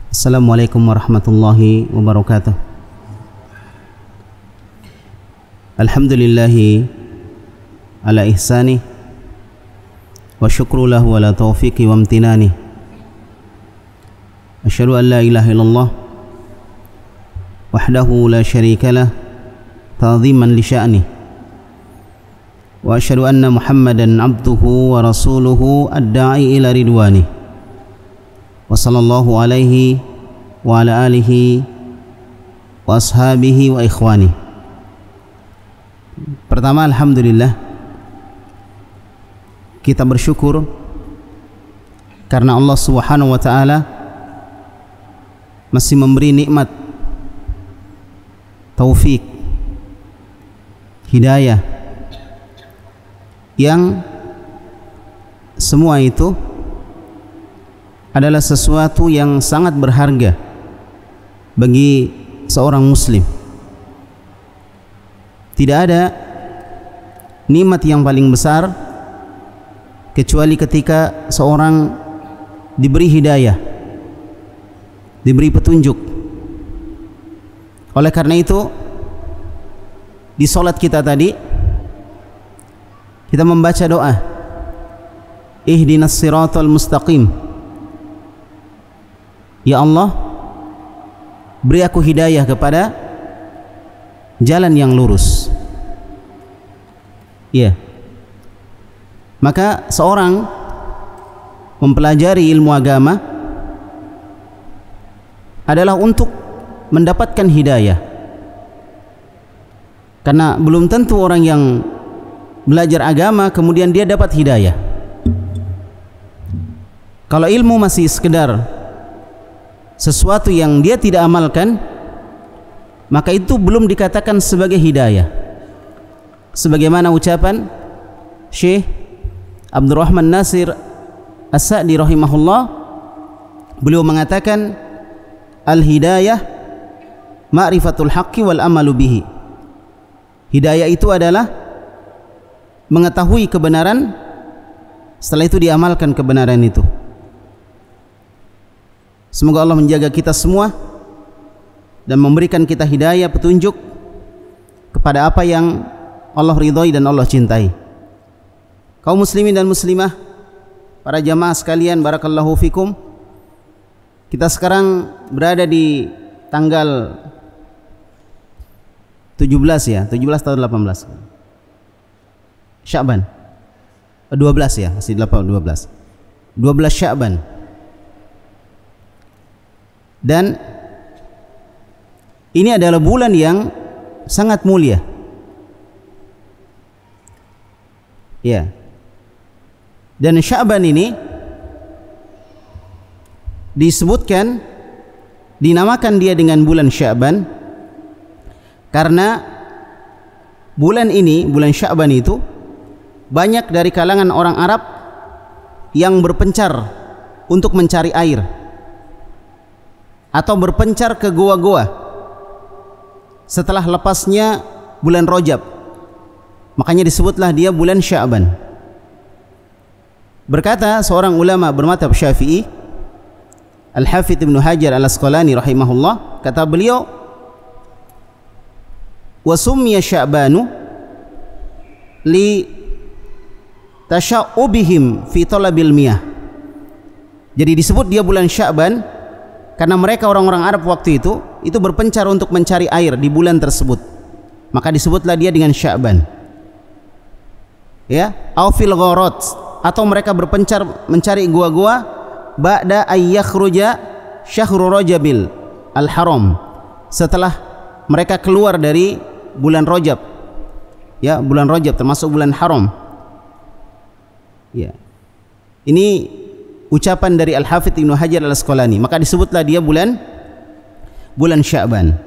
Assalamualaikum warahmatullahi wabarakatuh. Alhamdulillahi ala ihsani wa syukru lahu ala taufiqi wa amtinani. Asyhadu an la ilaha illallah wahdahu la syarika lah ta'ziman li sya'ni. Wa asyhadu anna Muhammadan abduhu wa rasuluhu ad-da'i ila ridwani. Wa sallallahu alaihi wa ala alihi wa ashabihi wa ikhwani. Pertama, alhamdulillah, kita bersyukur karena Allah Subhanahu wa taala masih memberi nikmat taufik, hidayah, yang semua itu adalah sesuatu yang sangat berharga bagi seorang muslim. Tidak ada nikmat yang paling besar kecuali ketika seorang diberi hidayah, diberi petunjuk. Oleh karena itu, di salat kita tadi kita membaca doa, ihdinas siratal mustaqim. Ya Allah, beri aku hidayah kepada jalan yang lurus. Ya. Maka seorang mempelajari ilmu agama adalah untuk mendapatkan hidayah. Karena belum tentu orang yang belajar agama kemudian dia dapat hidayah. Kalau ilmu masih sekedar sesuatu yang dia tidak amalkan, maka itu belum dikatakan sebagai hidayah. Sebagaimana ucapan Syekh Abdurrahman Nasir As-Sa'di rahimahullah, beliau mengatakan al-hidayah ma'rifatul haqqi wal amalu bihi. Hidayah itu adalah mengetahui kebenaran, setelah itu diamalkan kebenaran itu. Semoga Allah menjaga kita semua dan memberikan kita hidayah, petunjuk kepada apa yang Allah ridhoi dan Allah cintai. Kaum muslimin dan muslimah, para jamaah sekalian, barakallahu fikum. Kita sekarang berada di tanggal 17 ya, 17 atau 18 Sya'ban, 12 ya, masih 12 Sya'ban. Dan ini adalah bulan yang sangat mulia. Ya. Dan Sya'ban ini disebutkan, dinamakan dia dengan bulan Sya'ban karena bulan ini, bulan Sya'ban itu, banyak dari kalangan orang Arab yang berpencar untuk mencari air atau berpencar ke goa-goa setelah lepasnya bulan Rajab. Makanya disebutlah dia bulan Sya'ban. Berkata seorang ulama bermadzhab Syafi'i, Al-Hafidz Ibnu Hajar Al-Asqalani rahimahullah, kata beliau, wa summiya Sya'banu li tasya'ubihim fi talabil miyah. Jadi disebut dia bulan Sya'ban karena mereka orang-orang Arab waktu itu berpencar untuk mencari air di bulan tersebut. Maka disebutlah dia dengan Sya'ban. Ya, au fil gharat, atau mereka berpencar mencari gua-gua ba'da ayyakhruja syahrul Rajabil al-Haram, setelah mereka keluar dari bulan Rajab. Ya, bulan Rajab termasuk bulan haram. Ya. Ini ucapan dari Al-Hafidz Ibnu Hajar Al-Asqalani, maka disebutlah dia bulan Sya'ban.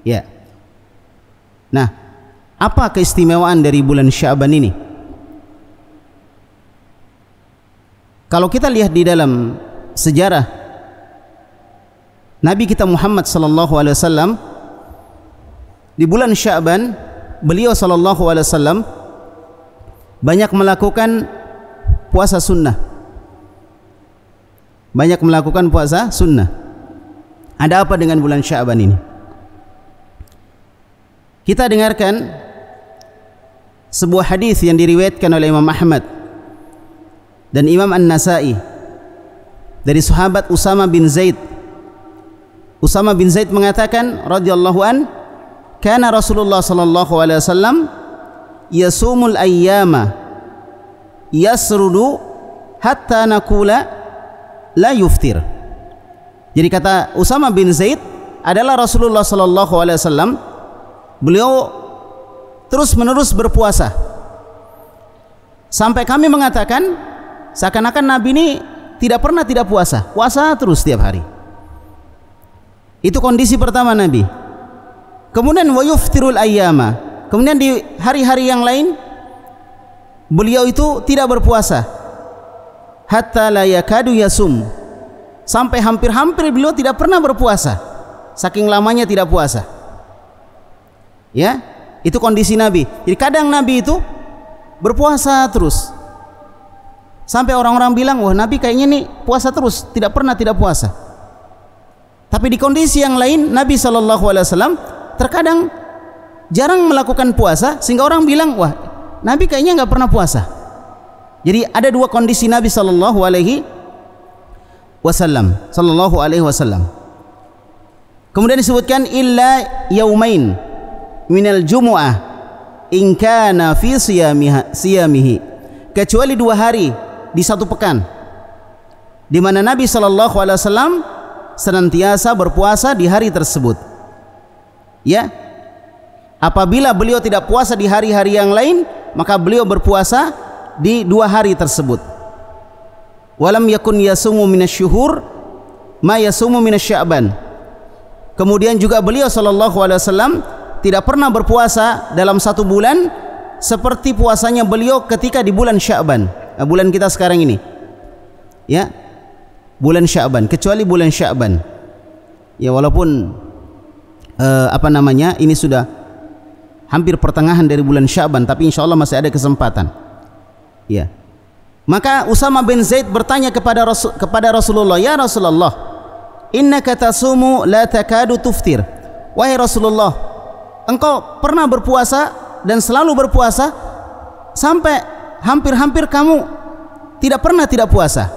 Ya. Nah, apa keistimewaan dari bulan Sya'ban ini? Kalau kita lihat di dalam sejarah Nabi kita Muhammad sallallahu alaihi wasallam, di bulan Sya'ban beliau sallallahu alaihi wasallam banyak melakukan puasa sunnah. Banyak melakukan puasa sunnah. Ada apa dengan bulan Sya'ban ini? Kita dengarkan sebuah hadis yang diriwayatkan oleh Imam Ahmad dan Imam An-Nasa'i dari sahabat Usama bin Zaid. Usama bin Zaid mengatakan radhiyallahu an, kana Rasulullah sallallahu alaihi wasallam yasumul ayyama yasrudu hatta nakula la yuftir. Jadi kata Usama bin Zaid adalah Rasulullah sallallahu alaihi wasallam, beliau terus menerus berpuasa sampai kami mengatakan seakan-akan Nabi ini tidak pernah tidak puasa, puasa terus setiap hari. Itu kondisi pertama Nabi. Kemudian wa yuftirul ayyama, kemudian di hari-hari yang lain beliau itu tidak berpuasa hatta la yakadu yasum, sampai hampir-hampir beliau tidak pernah berpuasa saking lamanya tidak puasa. Ya, itu kondisi Nabi. Jadi kadang Nabi itu berpuasa terus sampai orang-orang bilang, wah Nabi kayaknya nih puasa terus, tidak pernah tidak puasa. Tapi di kondisi yang lain Nabi SAW terkadang jarang melakukan puasa sehingga orang bilang, wah Nabi kayaknya nggak pernah puasa. Jadi ada dua kondisi Nabi SAW. Kemudian disebutkan illa yaumain minal jumu'ah in kana fi siyamihi, kecuali 2 hari di satu pekan di mana Nabi SAW senantiasa berpuasa di hari tersebut. Ya, apabila beliau tidak puasa di hari-hari yang lain, maka beliau berpuasa di 2 hari tersebut. Walam yakun yasumu minasyuhur ma yasumu minasya'ban. Kemudian juga beliau SAW tidak pernah berpuasa dalam 1 bulan seperti puasanya beliau ketika di bulan Sya'ban. Nah, bulan kita sekarang ini, ya, bulan Sya'ban, kecuali bulan Sya'ban. Ya, walaupun ini sudah hampir pertengahan dari bulan Sya'ban, tapi insya Allah masih ada kesempatan. Ya, maka Usama bin Zaid bertanya kepada Rasulullah, ya Rasulullah, innaka tasumu la takadu tuftir. Wahai Rasulullah, engkau pernah berpuasa dan selalu berpuasa sampai hampir-hampir kamu tidak pernah tidak puasa.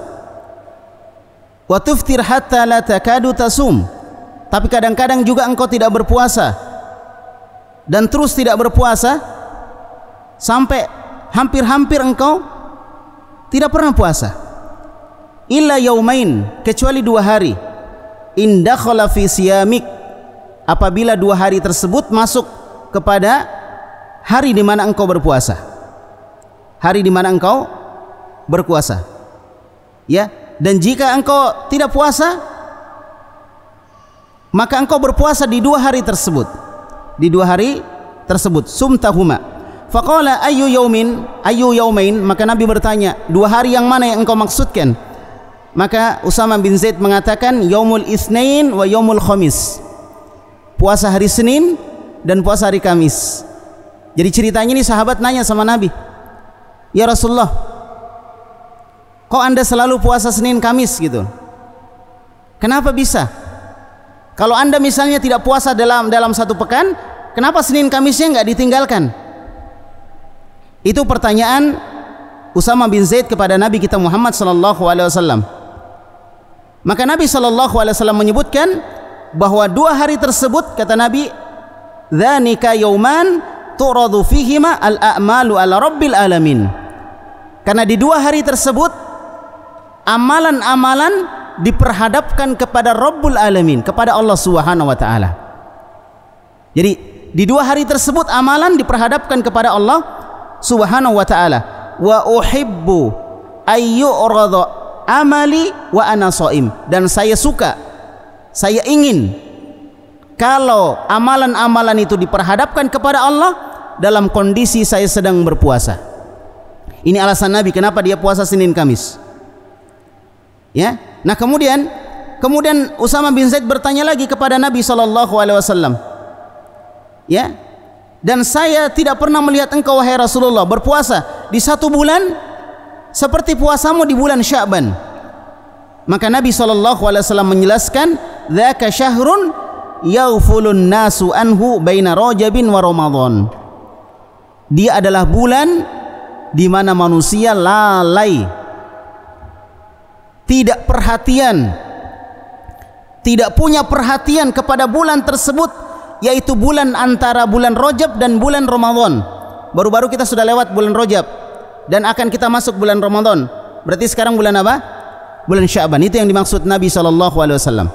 Wa tuftir hatta la takadu tasum. Tapi kadang-kadang juga engkau tidak berpuasa dan terus tidak berpuasa sampai hampir-hampir engkau tidak pernah puasa. Illa yaumain, kecuali 2 hari. In dakhala fi siyamik, apabila 2 hari tersebut masuk kepada hari di mana engkau berpuasa. Hari di mana engkau berpuasa. Ya, dan jika engkau tidak puasa, maka engkau berpuasa di 2 hari tersebut. Di 2 hari tersebut, sumtahuma. Faqala ayyu yaumain, maka Nabi bertanya, 2 hari yang mana yang engkau maksudkan? Maka Usama bin Zaid mengatakan yaumul isnain wa yaumul khamis. Puasa hari Senin dan puasa hari Kamis. Jadi ceritanya ini sahabat nanya sama Nabi, ya Rasulullah, kok anda selalu puasa Senin Kamis gitu? Kenapa bisa? Kalau anda misalnya tidak puasa dalam 1 pekan, kenapa Senin Kamisnya nggak ditinggalkan? Itu pertanyaan Usama bin Zaid kepada Nabi kita Muhammad SAW. Maka Nabi SAW menyebutkan bahwa 2 hari tersebut, kata Nabi, dzanika yauman tu'radu fihima al-a'malu ala rabbil alamin. Karena di 2 hari tersebut amalan-amalan diperhadapkan kepada Rabbul Alamin, kepada Allah Subhanahu wa taala. Jadi di 2 hari tersebut amalan diperhadapkan kepada Allah Subhanahu wa taala. Wa uhibbu ayyurada amali wa ana shaim, dan saya suka, saya ingin kalau amalan-amalan itu diperhadapkan kepada Allah dalam kondisi saya sedang berpuasa. Ini alasan Nabi kenapa dia puasa Senin Kamis. Ya. Nah, kemudian Usama bin Zaid bertanya lagi kepada Nabi SAW. Ya. Dan saya tidak pernah melihat engkau wahai Rasulullah berpuasa di 1 bulan seperti puasamu di bulan Sya'ban. Maka Nabi SAW menjelaskan, dzaka syahrun yaghfulun nasu anhu baina Rajabin wa Ramadan. Dia adalah bulan di mana manusia lalai, tidak perhatian, tidak punya perhatian kepada bulan tersebut, yaitu bulan antara bulan Rajab dan bulan Ramadan. Baru-baru kita sudah lewat bulan Rajab dan akan kita masuk bulan Ramadan. Berarti sekarang bulan apa? Bulan Sya'ban. Itu yang dimaksud Nabi SAW.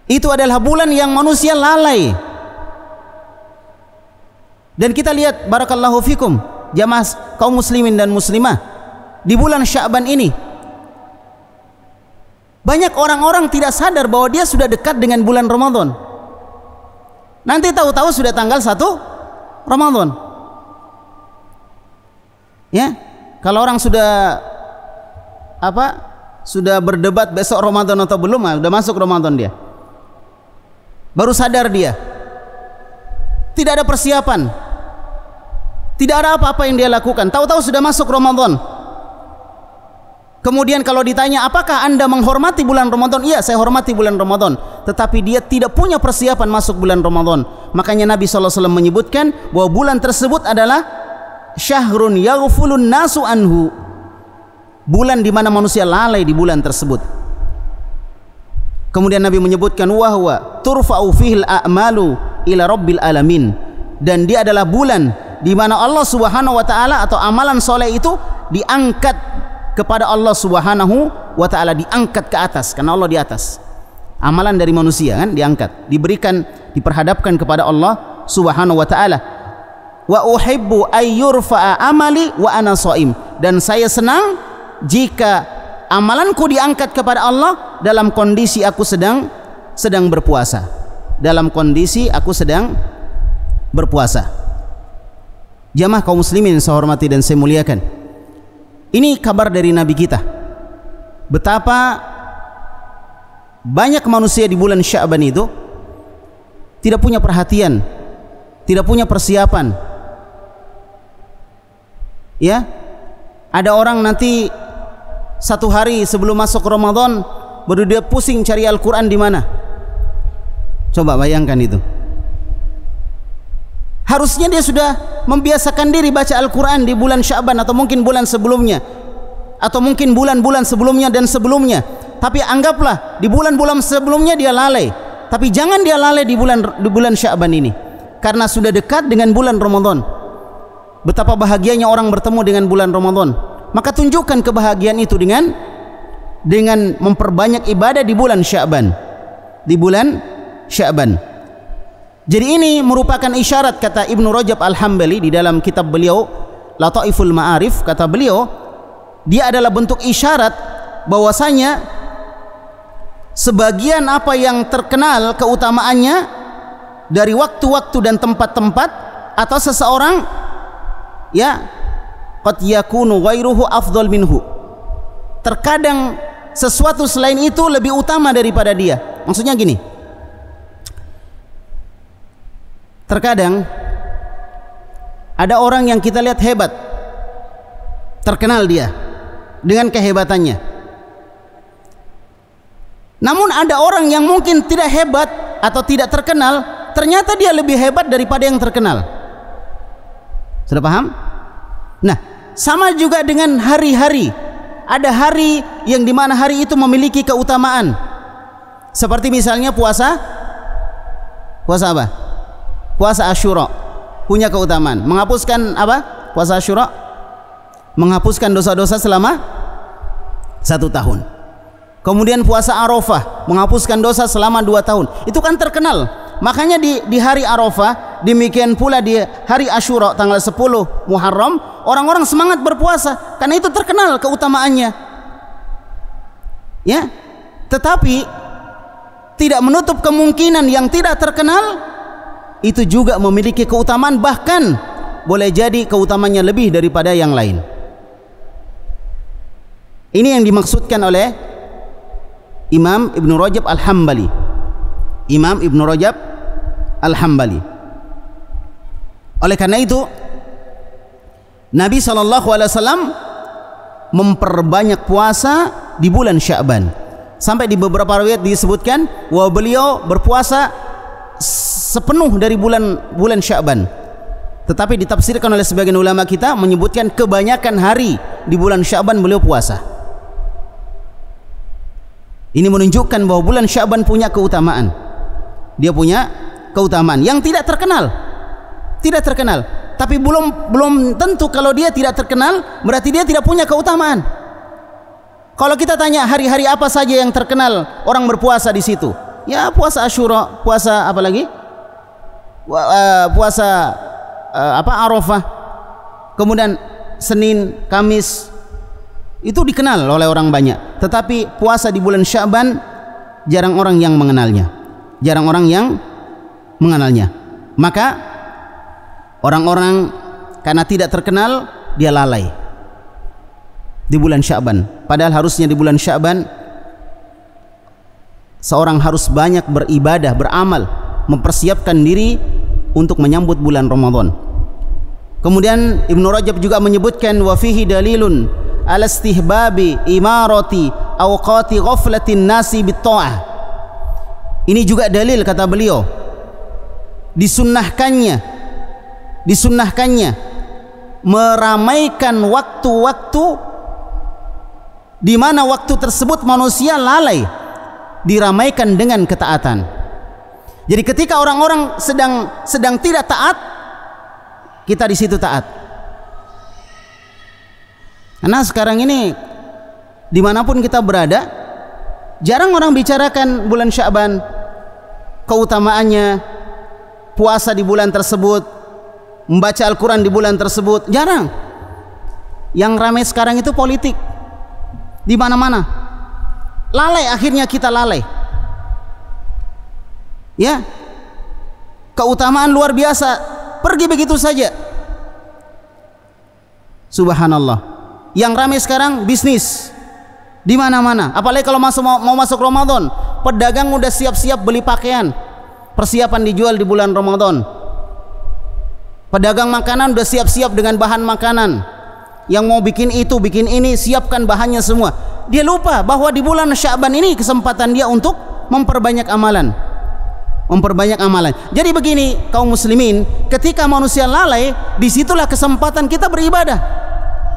Itu adalah bulan yang manusia lalai. Dan kita lihat, barakallahu fikum, jamaah kaum muslimin dan muslimah, di bulan Sya'ban ini banyak orang-orang tidak sadar bahwa dia sudah dekat dengan bulan Ramadan. Nanti tahu-tahu sudah tanggal 1 Ramadan. Ya, kalau orang sudah sudah berdebat besok Ramadan atau belum, sudah masuk Ramadan dia. Baru sadar dia. Tidak ada persiapan. Tidak ada apa-apa yang dia lakukan. Tahu-tahu sudah masuk Ramadan. Kemudian kalau ditanya, apakah Anda menghormati bulan Ramadan? Iya, saya hormati bulan Ramadan. Tetapi dia tidak punya persiapan masuk bulan Ramadan. Makanya Nabi SAW menyebutkan bahwa bulan tersebut adalah syahrun yaghfulun nasu anhu. Bulan di mana manusia lalai di bulan tersebut. Kemudian Nabi menyebutkan wahwa turfa'u fihil a'malu ila rabbil alamin. Dan dia adalah bulan di mana Allah Subhanahu wa taala atau amalan soleh itu diangkat kepada Allah Subhanahu wa taala, diangkat ke atas karena Allah di atas. Amalan dari manusia kan diangkat, diberikan, diperhadapkan kepada Allah Subhanahu wa taala. Wa uhibbu ayyurfa'a amali wa ana shaim. Dan saya senang jika amalanku diangkat kepada Allah dalam kondisi aku sedang berpuasa. Dalam kondisi aku sedang berpuasa. Jamaah kaum muslimin yang saya hormati dan saya muliakan, ini kabar dari Nabi kita betapa banyak manusia di bulan Sya'ban itu tidak punya perhatian, tidak punya persiapan. Ya, ada orang nanti satu hari sebelum masuk Ramadan baru dia pusing cari Al-Quran di mana. Coba bayangkan itu. Harusnya dia sudah membiasakan diri baca Al-Quran di bulan Sya'ban atau mungkin bulan sebelumnya, atau mungkin bulan-bulan sebelumnya dan sebelumnya. Tapi anggaplah di bulan-bulan sebelumnya dia lalai. Tapi jangan dia lalai di bulan Sya'ban ini, karena sudah dekat dengan bulan Ramadan. Betapa bahagianya orang bertemu dengan bulan Ramadan. Maka tunjukkan kebahagiaan itu dengan memperbanyak ibadah di bulan Sya'ban. Di bulan Sya'ban. Jadi ini merupakan isyarat, kata Ibnu Rajab Al-Hambali di dalam kitab beliau Lataiful Ma'arif, kata beliau, dia adalah bentuk isyarat bahwasanya sebagian apa yang terkenal keutamaannya dari waktu-waktu dan tempat-tempat atau seseorang, ya, qad yakunu ghairuhu afdal minhu. Terkadang sesuatu selain itu lebih utama daripada dia. Maksudnya gini, terkadang ada orang yang kita lihat hebat, terkenal dia dengan kehebatannya. Namun ada orang yang mungkin tidak hebat atau tidak terkenal, ternyata dia lebih hebat daripada yang terkenal. Sudah paham? Nah, sama juga dengan hari-hari. Ada hari yang dimana hari itu memiliki keutamaan. Seperti misalnya puasa apa? Puasa Asyura punya keutamaan. Menghapuskan apa? Puasa Asyura menghapuskan dosa-dosa selama 1 tahun. Kemudian puasa Arafah menghapuskan dosa selama 2 tahun. Itu kan terkenal. Makanya di hari Arafah, demikian pula di hari Asyura tanggal 10 Muharram, orang-orang semangat berpuasa karena itu terkenal keutamaannya. Ya. Tetapi tidak menutup kemungkinan yang tidak terkenal itu juga memiliki keutamaan, bahkan boleh jadi keutamaannya lebih daripada yang lain. Ini yang dimaksudkan oleh Imam Ibnu Rajab Al-Hambali. Imam Ibnu Rajab Al-Hambali. Oleh karena itu Nabi SAW memperbanyak puasa di bulan Sya'ban. Sampai di beberapa riwayat disebutkan bahwa beliau berpuasa sepenuh dari bulan Sya'ban. Tetapi ditafsirkan oleh sebagian ulama kita menyebutkan kebanyakan hari di bulan Sya'ban beliau puasa. Ini menunjukkan bahwa bulan Sya'ban punya keutamaan. Dia punya keutamaan yang tidak terkenal. Tidak terkenal. Tapi belum tentu kalau dia tidak terkenal berarti dia tidak punya keutamaan. Kalau kita tanya hari-hari apa saja yang terkenal orang berpuasa di situ, ya puasa Asyura, puasa apa lagi? Puasa Arafah, kemudian Senin, Kamis, itu dikenal oleh orang banyak. Tetapi puasa di bulan Sya'ban jarang orang yang mengenalnya, jarang orang yang mengenalnya. Maka orang-orang karena tidak terkenal dia lalai di bulan Sya'ban. Padahal harusnya di bulan Sya'ban seorang harus banyak beribadah, beramal, mempersiapkan diri untuk menyambut bulan Ramadan. Kemudian Ibnu Rajab juga menyebutkan wa fihi dalilun ala istihbabi imarati awqati ghaflatin nasi bitta'ah. Ini juga dalil, kata beliau, disunnahkannya meramaikan waktu-waktu di mana waktu tersebut manusia lalai, diramaikan dengan ketaatan. Jadi ketika orang-orang sedang tidak taat, kita di situ taat. Karena sekarang ini dimanapun kita berada, jarang orang bicarakan bulan Sya'ban, keutamaannya, puasa di bulan tersebut, membaca Al-Quran di bulan tersebut, jarang. Yang ramai sekarang itu politik. Di mana-mana lalai, akhirnya kita lalai. Ya, keutamaan luar biasa pergi begitu saja. Subhanallah. Yang ramai sekarang bisnis di mana-mana. Apalagi kalau mau masuk Ramadan, pedagang udah siap-siap beli pakaian, persiapan dijual di bulan Ramadan. Pedagang makanan udah siap-siap dengan bahan makanan. Yang mau bikin itu, bikin ini, siapkan bahannya semua. Dia lupa bahwa di bulan Sya'ban ini kesempatan dia untuk memperbanyak amalan. Memperbanyak amalan. Jadi begini, kaum muslimin, ketika manusia lalai, disitulah kesempatan kita beribadah.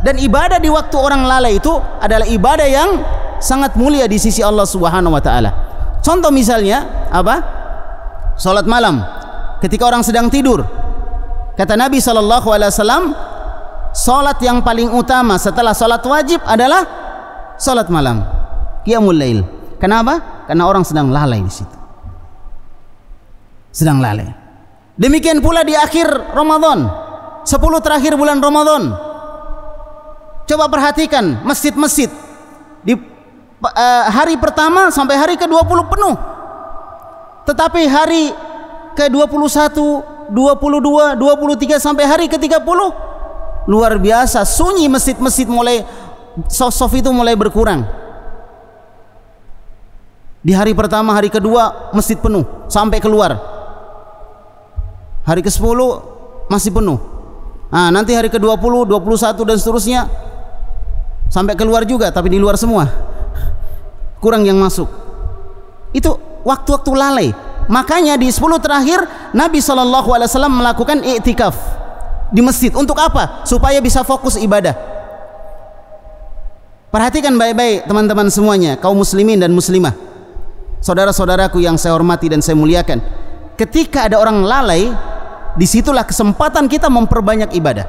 Dan ibadah di waktu orang lalai itu adalah ibadah yang sangat mulia di sisi Allah Subhanahu wa taala. Contoh misalnya apa? Salat malam. Ketika orang sedang tidur, kata Nabi sallallahu alaihi wasallam, salat yang paling utama setelah salat wajib adalah salat malam, qiyamul lail. Kenapa? Karena orang sedang lalai di situ. Sedang lalai. Demikian pula di akhir Ramadan, 10 terakhir bulan Ramadan. Coba perhatikan masjid-masjid di hari pertama sampai hari ke-20 penuh. Tetapi hari ke-21, 22, 23 sampai hari ke-30 luar biasa sunyi masjid-masjid, mulai sof itu mulai berkurang. Di hari pertama, hari kedua masjid penuh sampai keluar. Hari ke-10 masih penuh. Nah, nanti hari ke-20, 21 dan seterusnya sampai keluar juga, tapi di luar semua. Kurang yang masuk. Itu waktu-waktu lalai. Makanya di 10 terakhir Nabi SAW melakukan i'tikaf di masjid. Untuk apa? Supaya bisa fokus ibadah. Perhatikan baik-baik teman-teman semuanya, kaum muslimin dan muslimah, saudara-saudaraku yang saya hormati dan saya muliakan. Ketika ada orang lalai, disitulah kesempatan kita memperbanyak ibadah.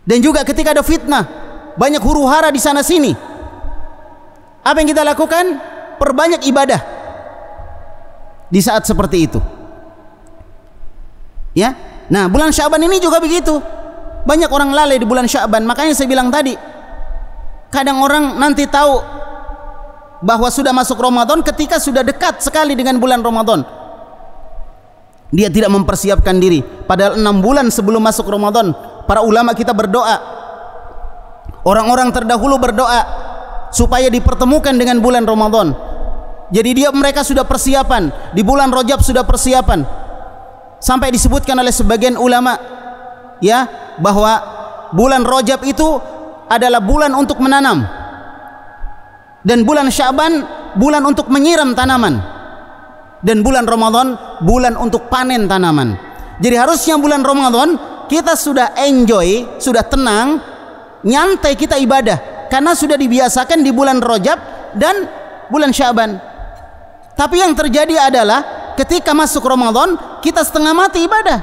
Dan juga ketika ada fitnah, banyak huru-hara di sana sini, apa yang kita lakukan? Perbanyak ibadah di saat seperti itu. Ya, nah bulan Sya'ban ini juga begitu. Banyak orang lalai di bulan Sya'ban. Makanya saya bilang tadi, kadang orang nanti tahu bahwa sudah masuk Ramadan ketika sudah dekat sekali dengan bulan Ramadan. Dia tidak mempersiapkan diri. Padahal 6 bulan sebelum masuk Ramadan, para ulama kita berdoa, orang-orang terdahulu berdoa supaya dipertemukan dengan bulan Ramadan. Jadi mereka sudah persiapan, di bulan Rajab sudah persiapan. Sampai disebutkan oleh sebagian ulama, ya, bahwa bulan Rajab itu adalah bulan untuk menanam. Dan bulan Sya'ban bulan untuk menyiram tanaman. Dan bulan Ramadan bulan untuk panen tanaman. Jadi harusnya bulan Ramadan kita sudah enjoy, sudah tenang, nyantai kita ibadah, karena sudah dibiasakan di bulan Rajab dan bulan Sya'ban. Tapi yang terjadi adalah ketika masuk Ramadan kita setengah mati ibadah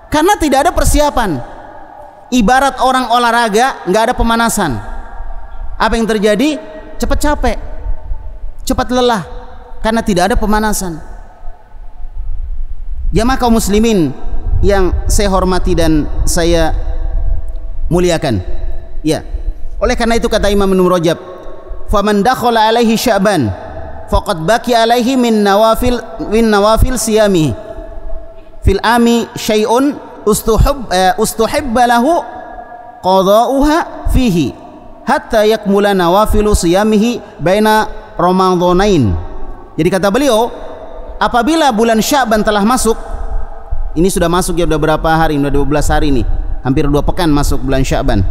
karena tidak ada persiapan. Ibarat orang olahraga nggak ada pemanasan. Apa yang terjadi? Cepat capek, cepat lelah karena tidak ada pemanasan. Jamaah kaum muslimin yang saya hormati dan saya muliakan, ya, oleh karena itu kata Imam Ibnu Rajab, faman dakhala alaihi Sya'ban faqad baki alaihi min nawafil siyami fil ami syai'un ustuhibba lahu qada'uha fihi hatta yakmula nawafilu siyamihi baina ramadhanain. Jadi kata beliau, apabila bulan Sya'ban telah masuk, ini sudah masuk ya, udah berapa hari? Udah 12 hari nih, hampir 2 pekan masuk bulan Sya'ban.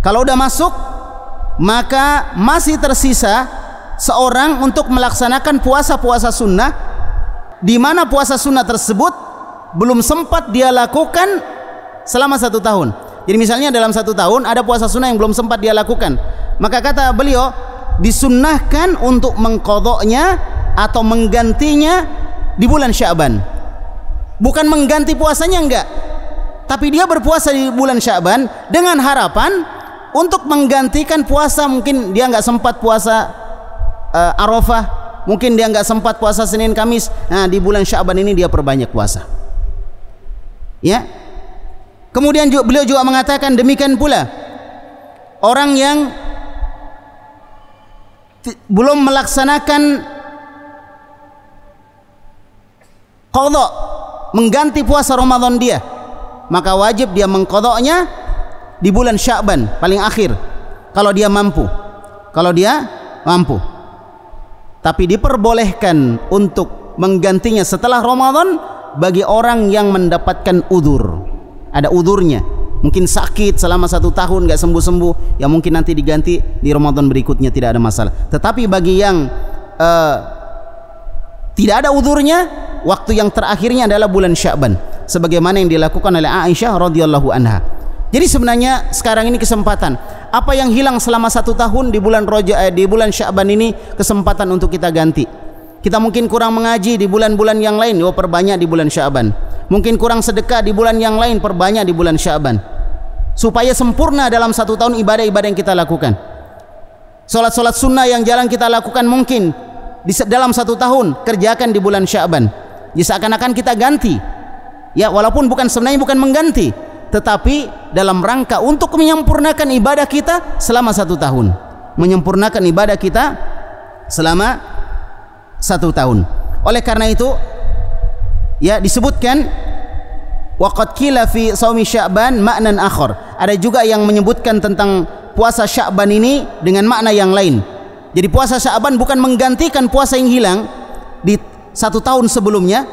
Kalau udah masuk, maka masih tersisa seorang untuk melaksanakan puasa-puasa sunnah, di mana puasa sunnah tersebut belum sempat dia lakukan selama 1 tahun. Jadi misalnya dalam 1 tahun ada puasa sunnah yang belum sempat dia lakukan, maka kata beliau disunnahkan untuk mengqadha'nya atau menggantinya di bulan Sya'ban. Bukan mengganti puasanya, enggak, tapi dia berpuasa di bulan Sya'ban dengan harapan untuk menggantikan puasa. Mungkin dia nggak sempat puasa Arafah, mungkin dia nggak sempat puasa Senin Kamis. Nah, di bulan Sya'ban ini dia perbanyak puasa, ya. Kemudian beliau juga mengatakan demikian pula orang yang belum melaksanakan qadha, mengganti puasa Ramadan dia, maka wajib dia mengqadha'nya di bulan Sya'ban paling akhir kalau dia mampu. Tapi diperbolehkan untuk menggantinya setelah Ramadan bagi orang yang mendapatkan udzur. Ada udzurnya, mungkin sakit selama 1 tahun nggak sembuh-sembuh, ya mungkin nanti diganti di Ramadan berikutnya, tidak ada masalah. Tetapi bagi yang tidak ada udzurnya, waktu yang terakhirnya adalah bulan Sya'ban, sebagaimana yang dilakukan oleh Aisyah radhiyallahu anha. Jadi sebenarnya sekarang ini kesempatan, apa yang hilang selama 1 tahun di bulan Sya'ban ini, kesempatan untuk kita ganti. Kita mungkin kurang mengaji di bulan-bulan yang lain, perbanyak di bulan Sya'ban. Mungkin kurang sedekah di bulan yang lain, perbanyak di bulan Sya'ban, supaya sempurna dalam 1 tahun ibadah-ibadah yang kita lakukan. Salat-salat sunnah yang jarang kita lakukan mungkin dalam 1 tahun kerjakan di bulan Sya'ban. Jadi seakan-akan kita ganti, ya, walaupun sebenarnya bukan mengganti, tetapi dalam rangka untuk menyempurnakan ibadah kita selama 1 tahun, menyempurnakan ibadah kita selama 1 tahun. Oleh karena itu, ya, disebutkan waqad qila fi shaumi Sya'ban ma'nan akhar. Ada juga yang menyebutkan tentang puasa Sya'ban ini dengan makna yang lain. Jadi puasa Sya'ban bukan menggantikan puasa yang hilang di 1 tahun sebelumnya,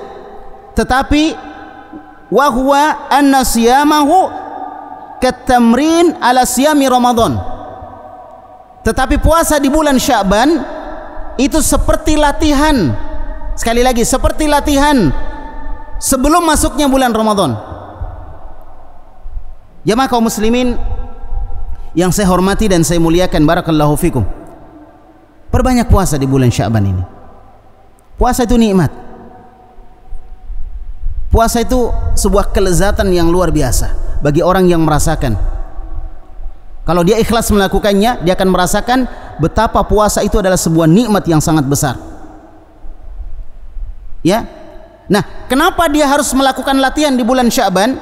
tetapi wa huwa anna siyamahu katamrin ala siyami Ramadan. Tetapi puasa di bulan Sya'ban itu seperti latihan, sekali lagi seperti latihan sebelum masuknya bulan Ramadan. Jamaah kaum muslimin yang saya hormati dan saya muliakan, barakallahu fikum, perbanyak puasa di bulan Sya'ban ini. Puasa itu nikmat. Puasa itu sebuah kelezatan yang luar biasa bagi orang yang merasakan. Kalau dia ikhlas melakukannya, dia akan merasakan betapa puasa itu adalah sebuah nikmat yang sangat besar, ya. Nah, kenapa dia harus melakukan latihan di bulan Sya'ban?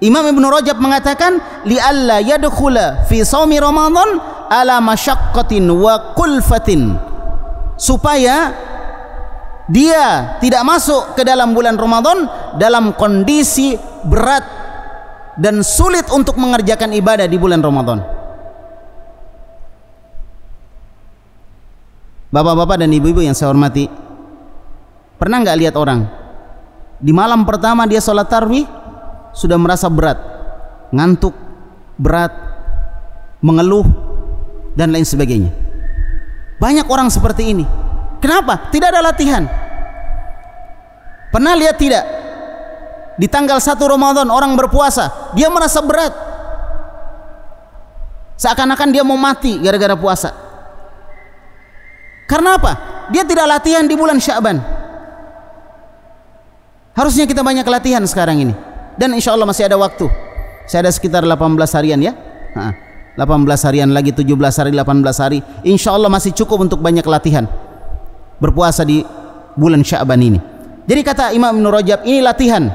Imam Ibnu Rajab mengatakan li'alla yadkhula fi shaumi Ramadan ala masyaqqatin wa kulfatin, supaya dia tidak masuk ke dalam bulan Ramadan dalam kondisi berat dan sulit untuk mengerjakan ibadah di bulan Ramadan. Bapak-bapak dan ibu-ibu yang saya hormati, pernah nggak lihat orang di malam pertama dia sholat tarawih sudah merasa berat, ngantuk, berat, mengeluh dan lain sebagainya? Banyak orang seperti ini. Kenapa? Tidak ada latihan. Pernah lihat tidak? Di tanggal 1 Ramadan orang berpuasa, dia merasa berat. Seakan-akan dia mau mati gara-gara puasa. Karena apa? Dia tidak latihan di bulan Sya'ban. Harusnya kita banyak latihan sekarang ini. Dan insya Allah masih ada waktu. Saya ada sekitar 18 harian ya. 18 harian lagi, 17 hari, 18 hari. Insya Allah masih cukup untuk banyak latihan berpuasa di bulan Sya'ban ini. Jadi kata Imam Ibn Rajab, ini latihan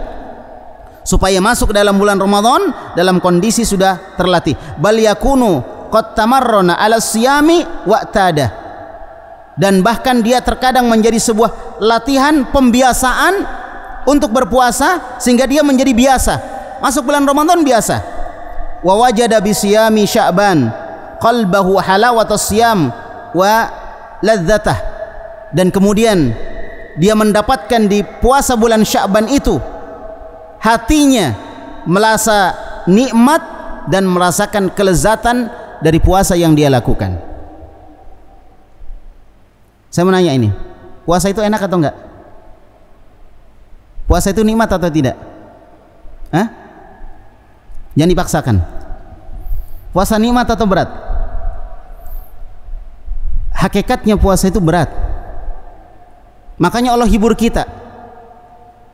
supaya masuk dalam bulan Ramadan dalam kondisi sudah terlatih. Bal yakunu qad tamarrana 'ala siyami wa'tada. Dan bahkan dia terkadang menjadi sebuah latihan pembiasaan untuk berpuasa sehingga dia menjadi biasa. Masuk bulan Ramadan biasa. Wa wajada bi siyami Sya'ban qalbahu halawatas siyam wa ladzatah. Dan kemudian dia mendapatkan di puasa bulan Sya'ban itu hatinya merasa nikmat dan merasakan kelezatan dari puasa yang dia lakukan. Saya mau nanya ini, puasa itu enak atau enggak? Puasa itu nikmat atau tidak? Hah? Jangan dipaksakan. Puasa nikmat atau berat? Hakikatnya puasa itu berat. Makanya Allah hibur kita.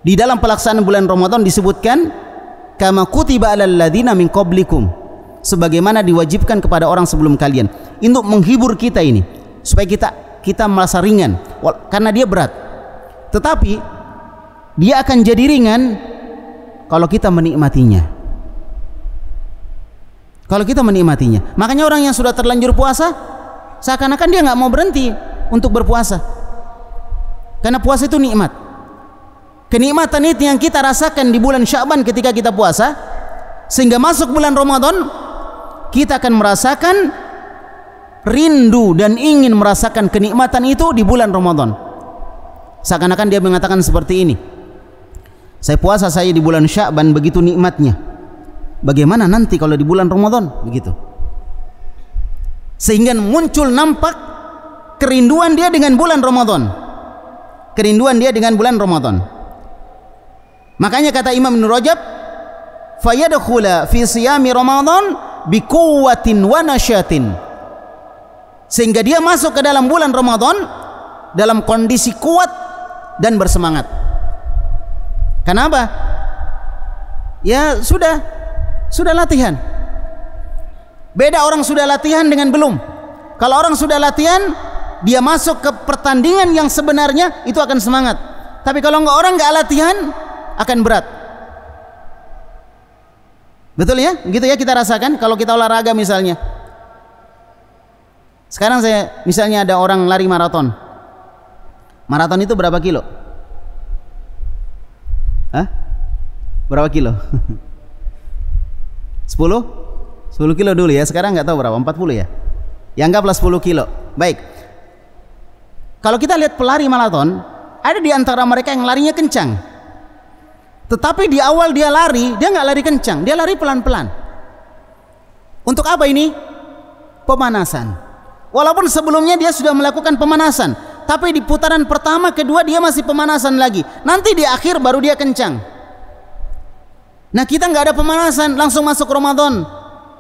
Di dalam pelaksanaan bulan Ramadan disebutkan kama kutiba alal ladzina min qablikum, sebagaimana diwajibkan kepada orang sebelum kalian, untuk menghibur kita ini supaya kita merasa ringan karena dia berat. Tetapi dia akan jadi ringan kalau kita menikmatinya. Kalau kita menikmatinya. Makanya orang yang sudah terlanjur puasa seakan-akan dia nggak mau berhenti untuk berpuasa. Karena puasa itu nikmat. Kenikmatan itu yang kita rasakan di bulan Sya'ban ketika kita puasa, sehingga masuk bulan Ramadan kita akan merasakan rindu dan ingin merasakan kenikmatan itu di bulan Ramadan. Seakan-akan dia mengatakan seperti ini, saya puasa saya di bulan Sya'ban begitu nikmatnya, bagaimana nanti kalau di bulan Ramadan? Begitu. Sehingga muncul nampak kerinduan dia dengan bulan Ramadan. Kerinduan dia dengan bulan Ramadan. Makanya kata Imam Ibn Rajab, fayadkhula fi siyami Ramadan biquwwatin wa nasyatin. Sehingga dia masuk ke dalam bulan Ramadan dalam kondisi kuat dan bersemangat. Kenapa? Ya sudah latihan. Beda orang sudah latihan dengan belum. Kalau orang sudah latihan, dia masuk ke pertandingan yang sebenarnya itu akan semangat. Tapi kalau orang nggak latihan, akan berat. Betul ya? Gitu ya kita rasakan kalau kita olahraga misalnya. Sekarang misalnya ada orang lari maraton. Maraton itu berapa kilo? Hah? Berapa kilo? 10? 10 kilo dulu ya. Sekarang nggak tahu berapa, 40 ya? Ya anggaplah 10 kilo. Baik. Kalau kita lihat pelari maraton, ada di antara mereka yang larinya kencang. Tetapi di awal dia lari, dia nggak lari kencang, dia lari pelan-pelan. Untuk apa ini? Pemanasan. Walaupun sebelumnya dia sudah melakukan pemanasan, tapi di putaran pertama, kedua dia masih pemanasan lagi. Nanti di akhir baru dia kencang. Nah kita nggak ada pemanasan, langsung masuk Ramadan.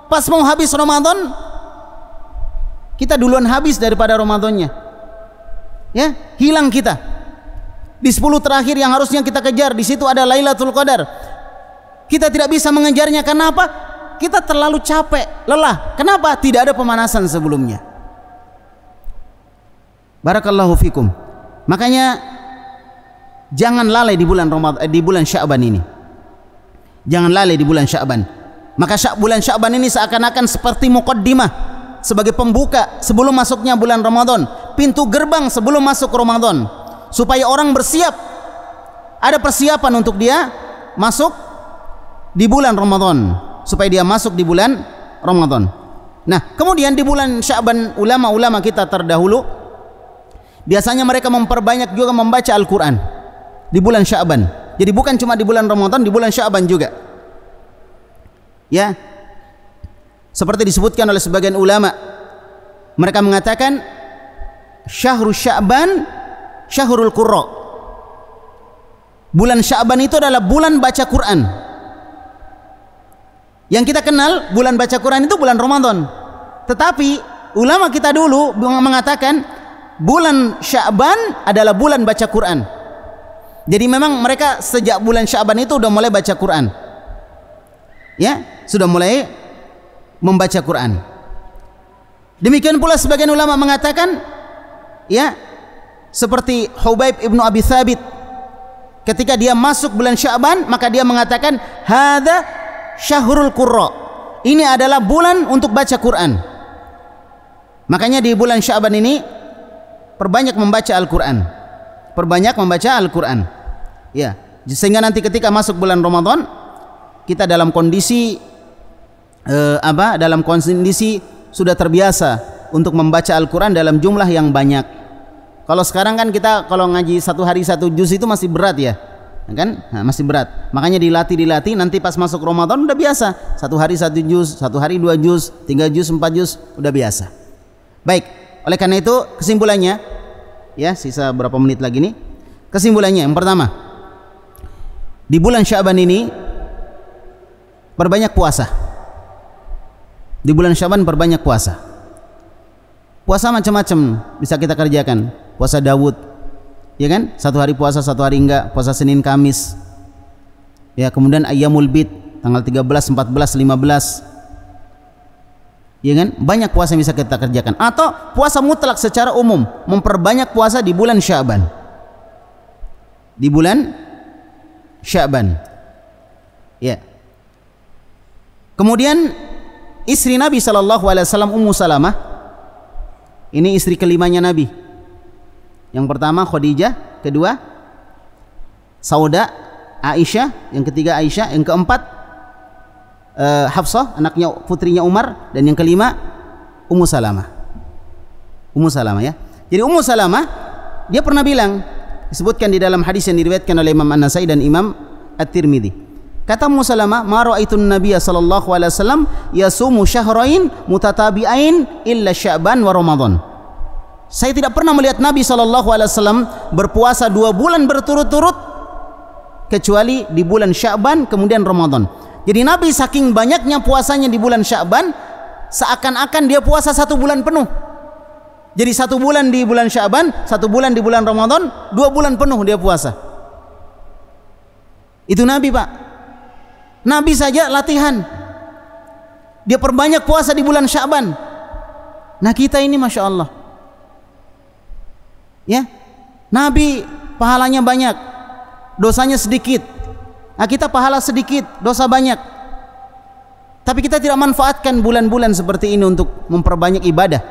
Pas mau habis Ramadan, kita duluan habis daripada Ramadannya. Ya, hilang kita. Di 10 terakhir yang harusnya kita kejar, di situ ada Lailatul Qadar. Kita tidak bisa mengejarnya. Kenapa? Kita terlalu capek, lelah. Kenapa? Tidak ada pemanasan sebelumnya. Barakallahu fikum. Makanya jangan lalai di bulan Ramadan, di bulan Sya'ban ini. Jangan lalai di bulan Sya'ban. Maka bulan Sya'ban ini seakan-akan seperti muqaddimah, sebagai pembuka sebelum masuknya bulan Ramadan, pintu gerbang sebelum masuk Ramadan. Supaya orang bersiap, ada persiapan untuk dia masuk di bulan Ramadan, supaya dia masuk di bulan Ramadan. Nah kemudian di bulan Sya'ban, ulama-ulama kita terdahulu biasanya mereka memperbanyak juga membaca Al-Quran di bulan Sya'ban. Jadi bukan cuma di bulan Ramadan, di bulan Sya'ban juga. Ya, seperti disebutkan oleh sebagian ulama, mereka mengatakan syahrul Sya'ban syahrul Qurra. Bulan Sya'ban itu adalah bulan baca Quran. Yang kita kenal bulan baca Quran itu bulan Ramadan. Tetapi ulama kita dulu mengatakan bulan Sya'ban adalah bulan baca Quran. Jadi memang mereka sejak bulan Sya'ban itu sudah mulai baca Quran. Ya, sudah mulai membaca Quran. Demikian pula sebagian ulama mengatakan, ya, seperti Hubaib ibnu Abi Thabit, ketika dia masuk bulan Sya'ban maka dia mengatakan hadza syahrul Qurra. Ini adalah bulan untuk baca Quran. Makanya di bulan Sya'ban ini perbanyak membaca Al-Quran. Perbanyak membaca Al-Quran. Ya, sehingga nanti ketika masuk bulan Ramadan kita dalam kondisi dalam kondisi sudah terbiasa untuk membaca Al-Quran dalam jumlah yang banyak. Kalau sekarang kan kita kalau ngaji satu hari satu juz itu masih berat ya, kan? Nah, masih berat. Makanya dilatih nanti pas masuk Ramadan udah biasa. Satu hari satu juz, satu hari 2 juz, 3 juz, 4 juz, udah biasa. Baik, oleh karena itu kesimpulannya, ya sisa berapa menit lagi nih. Kesimpulannya yang pertama, di bulan Sya'ban ini perbanyak puasa. Di bulan Sya'ban perbanyak puasa. Puasa macam-macam bisa kita kerjakan. Puasa Daud, ya kan? Satu hari puasa, satu hari enggak. Puasa Senin Kamis. Ya, kemudian Ayyamul Bid tanggal 13, 14, 15. Ya kan? Banyak puasa yang bisa kita kerjakan. Atau puasa mutlak secara umum, memperbanyak puasa di bulan Sya'ban. Di bulan Sya'ban. Ya. Kemudian istri Nabi sallallahu alaihi wasallam Ummu Salamah, ini istri kelimanya Nabi. Yang pertama Khadijah, kedua Sauda, Aisyah, yang ketiga Aisyah, yang keempat Hafsah, anaknya putrinya Umar, dan yang kelima Ummu Salamah. Ummu Salamah ya. Jadi Ummu Salamah dia pernah bilang, disebutkan di dalam hadis yang diriwayatkan oleh Imam An-Nasai dan Imam At-Tirmidzi. Kata Ummu Salamah, "Ma ra'aitun Nabiyya sallallahu alaihi wasallam yasumu syahrain mutatabi'ain illa Sya'ban wa Ramadan." Saya tidak pernah melihat Nabi sallallahu alaihi wasallam berpuasa 2 bulan berturut-turut kecuali di bulan Sya'ban kemudian Ramadan. Jadi Nabi saking banyaknya puasanya di bulan Sya'ban seakan-akan dia puasa 1 bulan penuh. Jadi 1 bulan di bulan Sya'ban, 1 bulan di bulan Ramadan, 2 bulan penuh dia puasa. Itu Nabi, Pak. Nabi saja latihan. Dia perbanyak puasa di bulan Sya'ban. Nah kita ini Masya Allah. Ya, Nabi pahalanya banyak, dosanya sedikit. Nah kita pahala sedikit, dosa banyak. Tapi kita tidak manfaatkan bulan-bulan seperti ini untuk memperbanyak ibadah.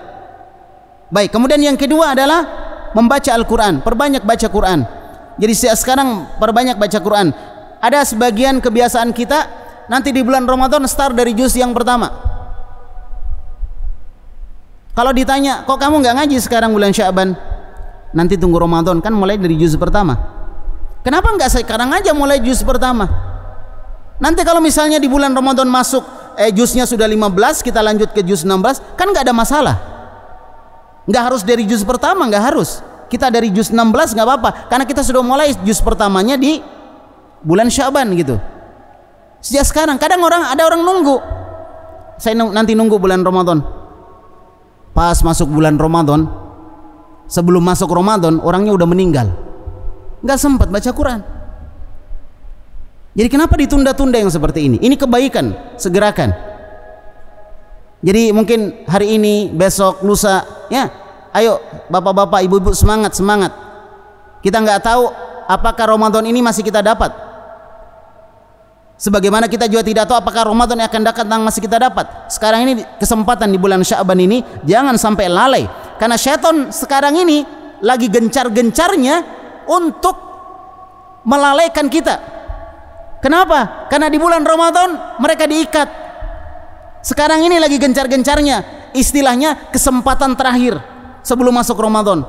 Baik, kemudian yang kedua adalah membaca Al-Quran, perbanyak baca Quran. Jadi sekarang perbanyak baca Quran. Ada sebagian kebiasaan kita nanti di bulan Ramadan start dari juz yang pertama. Kalau ditanya, kok kamu nggak ngaji sekarang bulan Sya'ban? Nanti tunggu Ramadan, kan mulai dari juz pertama. Kenapa nggak sekarang aja mulai juz pertama? Nanti kalau misalnya di bulan Ramadan masuk juznya sudah 15, kita lanjut ke juz 16, kan nggak ada masalah. Nggak harus dari juz pertama, nggak harus. Kita dari juz 16 nggak apa-apa, karena kita sudah mulai juz pertamanya di bulan Sya'ban gitu. Sejak sekarang, kadang ada orang nunggu. Saya nanti nunggu bulan Ramadan. Pas masuk bulan Ramadan, sebelum masuk Ramadan orangnya udah meninggal, nggak sempat baca Quran. Jadi kenapa ditunda-tunda yang seperti ini? Ini kebaikan, segerakan. Jadi mungkin hari ini, besok, lusa, ya, ayo bapak-bapak, ibu-ibu semangat. Kita nggak tahu apakah Ramadan ini masih kita dapat. Sebagaimana kita juga tidak tahu apakah Ramadan yang akan datang masih kita dapat. Sekarang ini kesempatan di bulan Sya'ban ini jangan sampai lalai. Karena syaitan sekarang ini lagi gencar-gencarnya untuk melalaikan kita. Kenapa? Karena di bulan Ramadan mereka diikat. Sekarang ini lagi gencar-gencarnya, istilahnya kesempatan terakhir sebelum masuk Ramadan.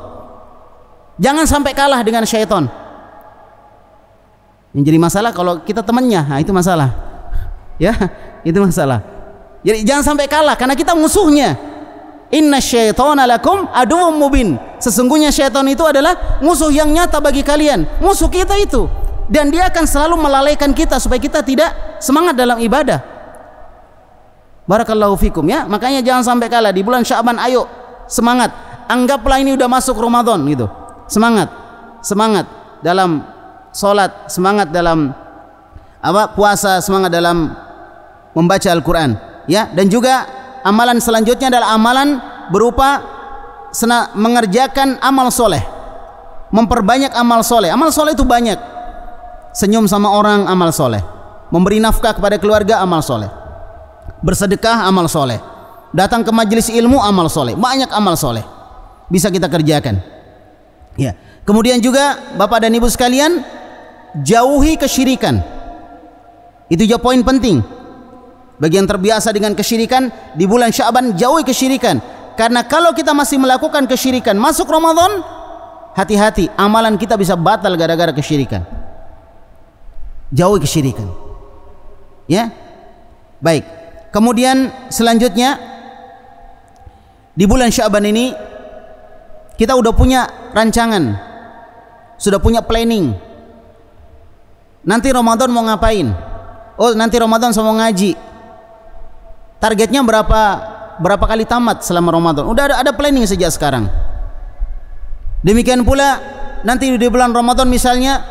Jangan sampai kalah dengan syaitan. Yang jadi masalah kalau kita temannya, nah itu masalah. Ya, itu masalah. Jadi jangan sampai kalah karena kita musuhnya. Inna syaitana lakum aduwwum mubin. Sesungguhnya syaitan itu adalah musuh yang nyata bagi kalian, musuh kita itu, dan dia akan selalu melalaikan kita supaya kita tidak semangat dalam ibadah. Barakallahu fikum ya. Makanya jangan sampai kalah di bulan Sya'ban. Ayo semangat. Anggaplah ini udah masuk Ramadan gitu. Semangat, semangat dalam salat, semangat dalam puasa, semangat dalam membaca Al-Qur'an ya. Dan juga amalan selanjutnya adalah amalan berupa mengerjakan amal soleh, memperbanyak amal soleh. Amal soleh itu banyak. Senyum sama orang, amal soleh. Memberi nafkah kepada keluarga, amal soleh. Bersedekah, amal soleh. Datang ke majelis ilmu, amal soleh. Banyak amal soleh bisa kita kerjakan ya. Kemudian juga Bapak dan Ibu sekalian, jauhi kesyirikan. Itu juga poin penting. Bagi yang terbiasa dengan kesyirikan, di bulan Sya'ban jauhi kesyirikan. Karena kalau kita masih melakukan kesyirikan masuk Ramadan, hati-hati, amalan kita bisa batal gara-gara kesyirikan. Jauhi kesyirikan ya. Baik, kemudian selanjutnya di bulan Sya'ban ini kita udah punya rancangan, sudah punya planning. Nanti Ramadan mau ngapain? Oh, nanti Ramadan saya mau ngaji. Targetnya berapa kali tamat selama Ramadan? Udah ada planning sejak sekarang. Demikian pula nanti di bulan Ramadan misalnya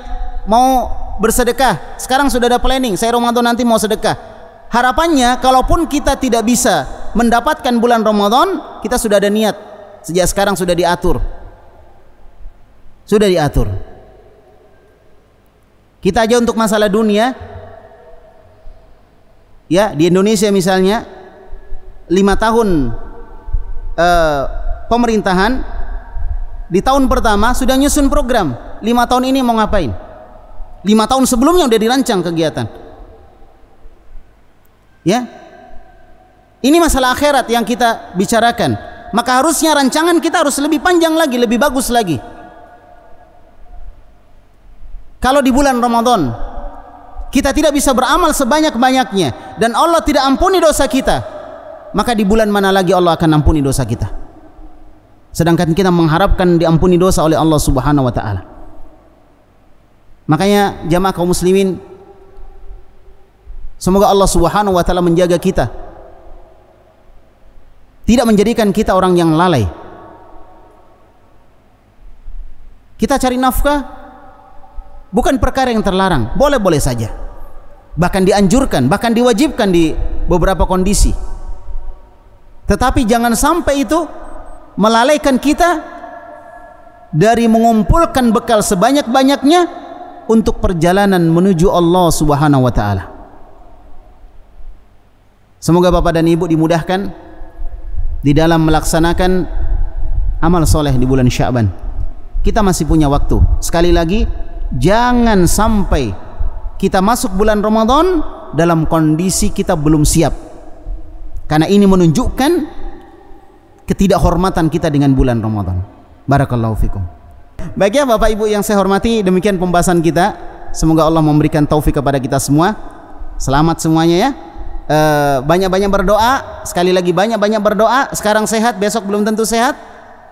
mau bersedekah, sekarang sudah ada planning. Saya Ramadan nanti mau sedekah. Harapannya kalaupun kita tidak bisa mendapatkan bulan Ramadan, kita sudah ada niat. Sejak sekarang sudah diatur. Sudah diatur. Kita aja untuk masalah dunia ya, di Indonesia misalnya 5 tahun pemerintahan, di tahun pertama sudah nyusun program 5 tahun ini mau ngapain. 5 tahun sebelumnya udah dirancang kegiatan ya. Ini masalah akhirat yang kita bicarakan, maka harusnya rancangan kita harus lebih panjang lagi, lebih bagus lagi. Kalau di bulan Ramadan kita tidak bisa beramal sebanyak-banyaknya dan Allah tidak ampuni dosa kita, maka di bulan mana lagi Allah akan ampuni dosa kita? Sedangkan kita mengharapkan diampuni dosa oleh Allah Subhanahu wa taala. Makanya jamaah kaum muslimin, semoga Allah Subhanahu wa taala menjaga kita, tidak menjadikan kita orang yang lalai. Kita cari nafkah bukan perkara yang terlarang, boleh-boleh saja, bahkan dianjurkan, bahkan diwajibkan di beberapa kondisi. Tetapi jangan sampai itu melalaikan kita dari mengumpulkan bekal sebanyak-banyaknya untuk perjalanan menuju Allah Subhanahu wa taala. Semoga Bapak dan Ibu dimudahkan di dalam melaksanakan amal soleh di bulan Sya'ban. Kita masih punya waktu. Sekali lagi, jangan sampai kita masuk bulan Ramadan dalam kondisi kita belum siap, karena ini menunjukkan ketidakhormatan kita dengan bulan Ramadan. Barakallahu fikum. Baik ya Bapak Ibu yang saya hormati, demikian pembahasan kita. Semoga Allah memberikan taufik kepada kita semua. Selamat semuanya ya. Banyak-banyak berdoa. Sekali lagi banyak-banyak berdoa. Sekarang sehat, besok belum tentu sehat.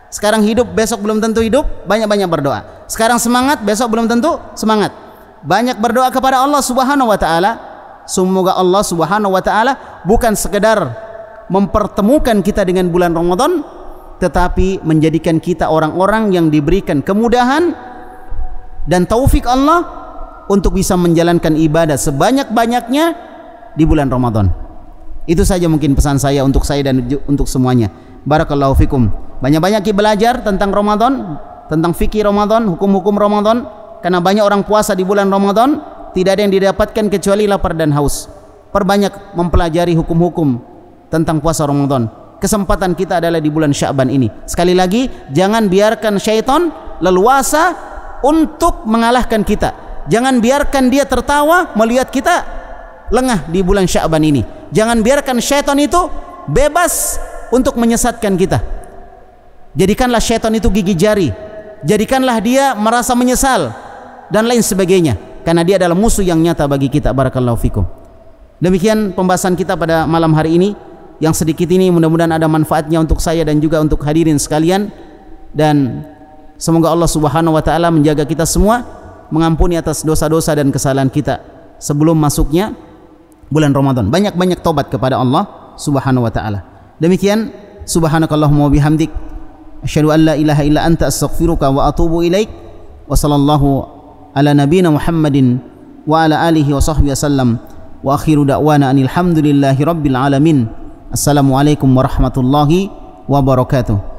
Sekarang hidup, besok belum tentu hidup. Banyak-banyak berdoa. Sekarang semangat, besok belum tentu semangat. Banyak berdoa kepada Allah Subhanahu wa taala. Semoga Allah Subhanahu wa taala bukan sekedar mempertemukan kita dengan bulan Ramadan, tetapi menjadikan kita orang-orang yang diberikan kemudahan dan taufik Allah untuk bisa menjalankan ibadah sebanyak-banyaknya di bulan Ramadan. Itu saja mungkin pesan saya untuk saya dan untuk semuanya. Barakallahu fikum. Banyak-banyak belajar tentang Ramadan, tentang fikih Ramadan, hukum-hukum Ramadan, karena banyak orang puasa di bulan Ramadan tidak ada yang didapatkan kecuali lapar dan haus. Perbanyak mempelajari hukum-hukum tentang puasa Ramadan. Kesempatan kita adalah di bulan Sya'ban ini. Sekali lagi, jangan biarkan syaitan leluasa untuk mengalahkan kita. Jangan biarkan dia tertawa melihat kita lengah di bulan Sya'ban ini. Jangan biarkan syaitan itu bebas untuk menyesatkan kita. Jadikanlah syaitan itu gigi jari. Jadikanlah dia merasa menyesal dan lain sebagainya, karena dia adalah musuh yang nyata bagi kita. Barakallahu fikum. Demikian pembahasan kita pada malam hari ini. Yang sedikit ini mudah-mudahan ada manfaatnya untuk saya dan juga untuk hadirin sekalian, dan semoga Allah Subhanahu wa taala menjaga kita semua, mengampuni atas dosa-dosa dan kesalahan kita sebelum masuknya bulan Ramadan. Banyak-banyak tobat kepada Allah Subhanahu wa taala. Demikian, subhanakallahumma wa bihamdik, asyhadu an la ilaha illa anta, astaghfiruka wa atubu ilaik. Wa sallallahu ala nabiyyina Muhammadin wa ala alihi wa sahbihi wasallam. Wa akhiru da'wana anil hamdulillahi rabbil alamin. Assalamualaikum warahmatullahi wabarakatuh.